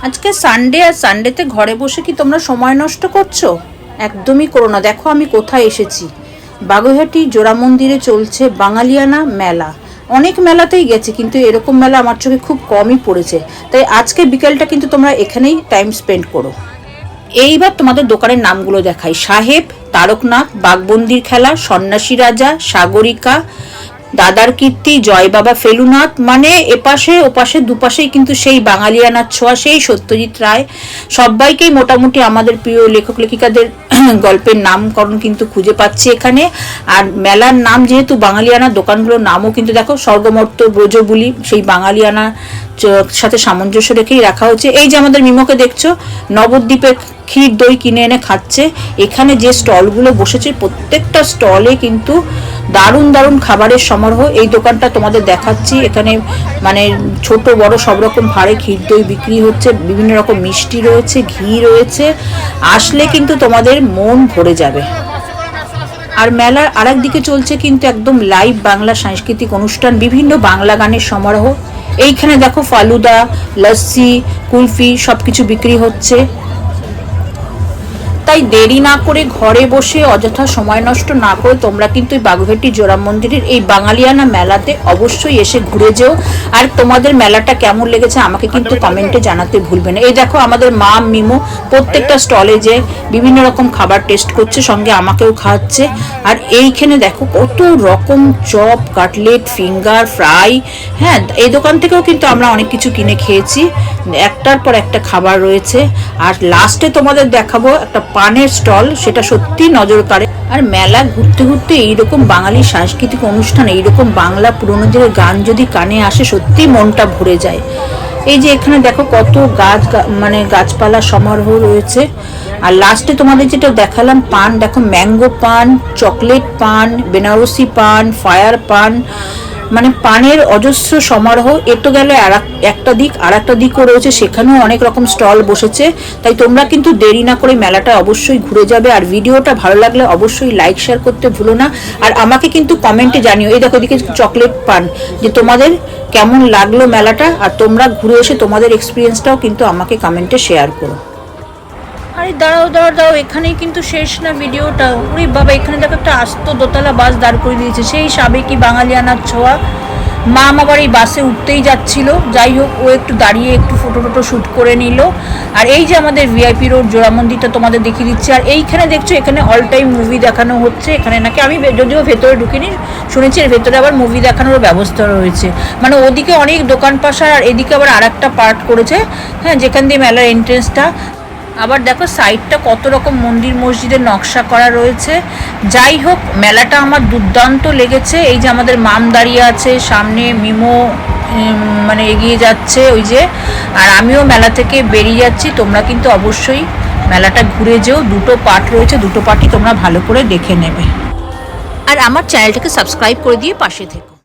আজকে সানডে, আর সানডেতে ঘরে বসে কি তোমরা সময় নষ্ট করছো? একদমই করো না। দেখো আমি কোথায় এসেছি। বাগুইআটি জোড়া মন্দিরে চলছে বাঙালিয়ানা মেলা। অনেক মেলাতেই গেছে, কিন্তু এরকম মেলা আমার চোখে খুব কমই পড়েছে। তাই আজকে বিকেলটা কিন্তু তোমরা এখানেই টাইম স্পেন্ড করো। এইবার তোমাদের দোকানের নামগুলো দেখাই। সাহেব, তারকনাথ, বাঘবন্দির খেলা, সন্ন্যাসী রাজা, সাগরিকা, দাদার কীর্তি, জয় বাবা ফেলুনাথ, মানে এপাশে ওপাশে দুপাশেই কিন্তু সেই বাঙালিয়ানার ছোঁয়া, সেই সত্যজিৎ রায়। সবাইকেই মোটামুটি আমাদের প্রিয় লেখক লেখিকাদের গল্পের নামকরণ কিন্তু খুঁজে পাচ্ছি এখানে। আর মেলার নাম যেহেতু বাঙালিয়ানা, দোকানগুলোর নামও কিন্তু দেখো স্বর্গমর্ত, ব্রজবুলি, সেই বাঙালিয়ানা সাথে সামঞ্জস্য রেখেই রাখা হচ্ছে। এই যে আমাদের মিমোকে দেখছো, নবদ্বীপের ক্ষীর দই কিনে এনে খাচ্ছে। এখানে যে স্টলগুলো বসেছে প্রত্যেকটা স্টলে কিন্তু দারুণ দারুণ খাবারের সমারোহ। এই দোকানটা তোমাদের দেখাচ্ছি, এখানে মানে ছোট বড় সব রকম ভারে ক্ষীর দই বিক্রি হচ্ছে, বিভিন্ন রকম মিষ্টি রয়েছে, ঘি রয়েছে। আসলে কিন্তু তোমাদের মন ভরে যাবে। আর মেলার আরেক দিকে চলছে কিন্তু একদম লাইভ বাংলা সাংস্কৃতিক অনুষ্ঠান, বিভিন্ন বাংলা গানের সমারোহ। এইখানে দেখো ফালুদা, লস্যি, কুলফি সবকিছু বিক্রি হচ্ছে। তাই দেরি না করে ঘরে বসে অযথা সময় নষ্ট না করে তোমরা কিন্তু এই বাগুইআটি জোড়া মন্দিরের এই বাঙালিয়ানা মেলাতে অবশ্যই এসে ঘুরে যেও। আর তোমাদের মেলাটা কেমন লেগেছে আমাকে কিন্তু কমেন্টে জানাতে ভুলবে না। এই দেখো আমাদের মা মিমো প্রত্যেকটা স্টলে যে বিভিন্ন রকম খাবার টেস্ট করছে, সঙ্গে আমাকেও খাওয়াচ্ছে। আর এইখানে দেখো কত রকম চপ, কাটলেট, ফিঙ্গার ফ্রাই। হ্যাঁ, এই দোকান থেকেও কিন্তু আমরা অনেক কিছু কিনে খেয়েছি। একটার পর একটা খাবার রয়েছে। আর লাস্টে তোমাদের দেখাবো একটা পানের স্টল, সেটা সত্যি নজর কাড়ে। আর মেলা ঘুরতে ঘুরতে এইরকম বাঙালি সাংস্কৃতিক অনুষ্ঠান, এইরকম বাংলা পুরোনো দিনের গান যদি কানে আসে, সত্যি মনটা ভরে যায়। এই যে এখানে দেখো কত মানে গাছপালা সমারোহ রয়েছে। আর লাস্টে তোমাদের যেটা দেখালাম পান, দেখো ম্যাঙ্গো পান, চকলেট পান, বেনারসি পান, ফায়ার পান, মানে পানের অজস্র সমারোহ। এটো গেলে একটা দিক, আর একটা দিকও রয়েছে, সেখানেও অনেক রকম স্টল বসেছে। তাই তোমরা কিন্তু দেরি না করে মেলাটা অবশ্যই ঘুরে যাবে। আর ভিডিওটা ভালো লাগলে অবশ্যই লাইক শেয়ার করতে ভুলো না। আর আমাকে কিন্তু কমেন্টে জানিও। এই দেখো এদিকে চকলেট পান, যে তোমাদের কেমন লাগলো মেলাটা। আর তোমরা ঘুরে এসে তোমাদের এক্সপিরিয়েন্সটাও কিন্তু আমাকে কমেন্টে শেয়ার করো। আরে দাঁড়াও দাঁড়াও দাঁড়াও, এখানেই কিন্তু শেষ না ভিডিওটা। ওরে বাবা, এখানে দেখো একটা আস্ত দোতলা বাস দাঁড় করে দিয়েছে, সেই সাবেকি বাঙালিয়ানার ছোঁয়া। মা আবার এই বাসে উঠতেই যাচ্ছিল, যাই হোক ও একটু দাঁড়িয়ে একটু ফটো টটো শ্যুট করে নিল। আর এই যে আমাদের ভিআইপি রোড জোড়া মন্দিরটা তোমাদের দেখিয়ে দিচ্ছি। আর এইখানে দেখছো এখানে অল টাইম মুভি দেখানো হচ্ছে। এখানে নাকি আমি যদিও ভেতরে ঢুকিনি, শুনেছি এর ভেতরে আবার মুভি দেখানোর ব্যবস্থা রয়েছে। মানে ওদিকে অনেক দোকান পাশার, আর এদিকে আবার আর একটা পার্ট করেছে, হ্যাঁ, যেখান দিয়ে মেলার এন্ট্রেন্সটা। আবার দেখো সাইডটা কত রকম মন্দির মসজিদের নকশা করা রয়েছে। যাই হোক মেলাটা আমার দুর্দান্ত লেগেছে। এই যে আমাদের মাম দাঁড়িয়ে আছে, সামনে মিমো মানে এগিয়ে যাচ্ছে ওই যে। আর আমিও মেলা থেকে বেরিয়ে যাচ্ছি। তোমরা কিন্তু অবশ্যই মেলাটা ঘুরে যেও। দুটো পার্ট রয়েছে, দুটো পার্টই তোমরা ভালো করে দেখে নেবে। আর আমার চ্যানেলটাকে সাবস্ক্রাইব করে দিয়ে পাশে থেকো।